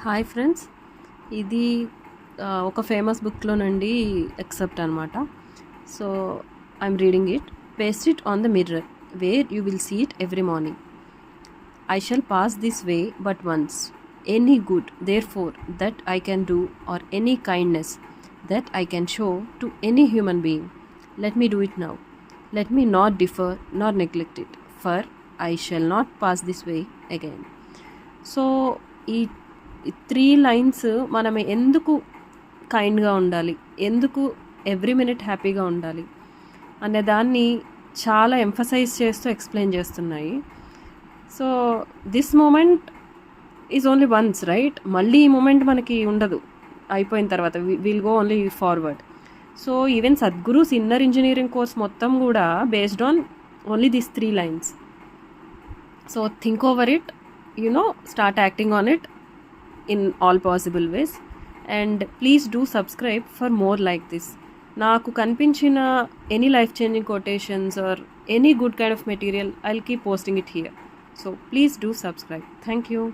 Hi friends, ఇది ఒక famous బుక్లో నుండి ఎక్సెప్ట్ అనమాట. So I'm reading it. Paste it on the mirror where you will see it every morning. I shall pass this way but once. Any good, therefore, that I can do, or any kindness that I can show to any human being, let me do it now. Let me not defer nor neglect it, for I shall not pass this way again. So ఈ 3 lines మనం ఎందుకు కైండ్గా ఉండాలి, ఎందుకు every minute హ్యాపీగా ఉండాలి అనే దాన్ని చాలా ఎంఫసైజ్ చేస్తూ ఎక్స్ప్లెయిన్ చేస్తున్నాయి. So this moment is only once, right? మళ్ళీ ఈ మూమెంట్ మనకి ఉండదు, అయిపోయిన తర్వాత will go only forward. So even Sadhguru's inner engineering course మొత్తం కూడా based on only these 3 lines. So think over it, start acting on it in all possible ways, and please do subscribe for more like this. నాకు కనిపించిన any life changing quotations or any good kind of material, I'll keep posting it here. So please do subscribe. Thank you.